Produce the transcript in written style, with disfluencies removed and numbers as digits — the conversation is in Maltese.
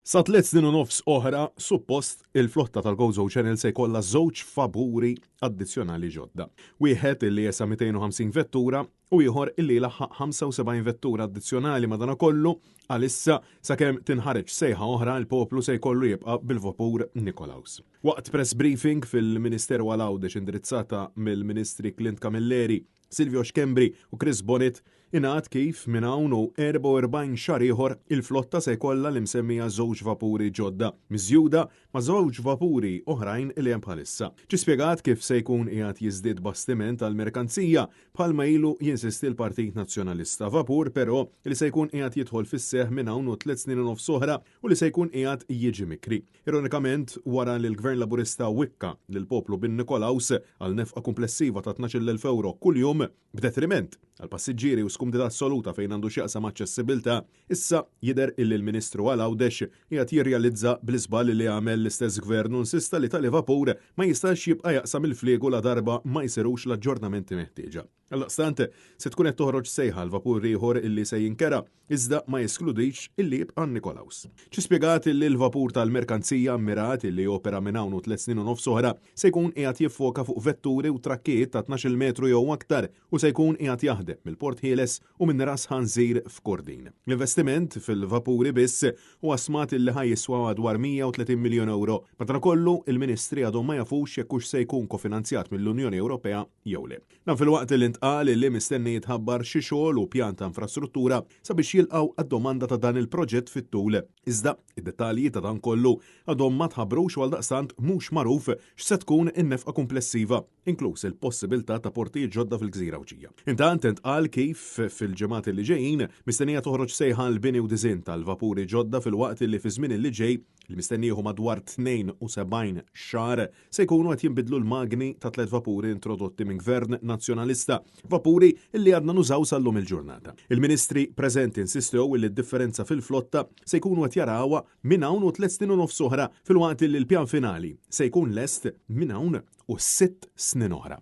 Sa 3 snin u nofs oħra, suppost il-flotta tal-Gozo Channel se jkollha żewġ vapuri addizzjonali ġodda. Wieħed illi jesa 250 vettura u ieħor illi laħħaq 75 vettura addizzjonali madanakollu għalissa sakemm tinħareġ sejħa oħra l-poplu se jkollu jibqa' bil-vapur Nikolaus. Waqt press briefing fil-Ministeru għal-Għawdex indirizzata mill-Ministri Clint Camilleri, Silvio Xkembri u Chris Bonnet ingħad kif minn hawn u 44 xahar ieħor il-flotta se jkollha l-imsemmija żewġ vapuri ġodda miżjuda ma' żewġ vapuri oħrajn li hemm bħalissa. Ġi spjegat kif se jkun qiegħed jiżdied bastiment għal merkanzija bħalma ilu jinsisti l-Partit Nazzjonalista vapur però li se jkun qiegħed jidħol fis-seħħ minn hawn u 3 snin u nofs oħra u li se jkun qiegħed jiġi mikri. Ironikament wara li l-Gvern Laburista wikka lil poplu bin Nikolaus għal nefqa komplessiva ta' 12,000 euro kuljum b'detriment għal passiġġieri u skumdita assoluta fejn għandu x'jaqsam aċċessibilità, issa jidher illi l-Ministru għal-Għawdex qiegħed jirrealizza bl-iżball li għamel l-istess gvern u insista li tal-vapur ma jistax jibqa' jaqsam il-fliegu la darba ma jsirux l-aġġornamenti meħtieġa. Għal-daqstant se tkun qed toħroġ sejħa l-vapur ieħor illi se jinkera iżda ma jeskludix illi jibqa' Nikolaus. Ġi spjegat illi l-vapur tal-merkanzija ammirat illi opera minn hawn 3 snin u nofs oħra se jkun qiegħed jiffoka fuq vetturi u trakkiet ta' 12 metru jew aktar u se jkun qiegħed jaħdem mill-Port Ħieles u minn Ras Ħanżir f'Kordin. L-investiment fil-vapuri biss huwa smat illi ħajjiswa madwar 130 miljun euro. Madankollu il-Ministri għadhom ma jafux jekk hux se jkun kofinanzjat mill-Unjoni Ewropea jew le. Dan fil-waqt li ntqal li mistenni jitħabbar xi xogħol u pjan ta' infrastruttura sabiex jilqgħu għad-domanda ta' dan il-proġett fit-tul. Iżda id-dettalji ta' dan kollu għadhom ma tħabbrux għal daqstant mhux magħruf x'se tkun in-nefqa komplessiva, inkluż il-possibilità ta' portijiet ġodda fil-Gżira Awġija. Intant intqal kif fil-ġimgħat li ġejjin mistennija toħroġ sejħa l-bini u diżinn tal-vapuri ġodda fil-waqt li fi żmien li ġej li mistennijieħu madwar 72 xahar se jkunu qed jinbidlu l-magni ta' 3 vapuri introdotti minn Gvern Nazzjonalista, vapuri illi għadna nużaw sal-lum il-ġurnata. Il-Ministri preżenti insistew li d-differenza fil-flotta se jkunu qed jarawha minn hawn u 3 snin u nofs oħra fil-waqt li l-pjan finali se jkun lest minn hawn u 6 snin oħra.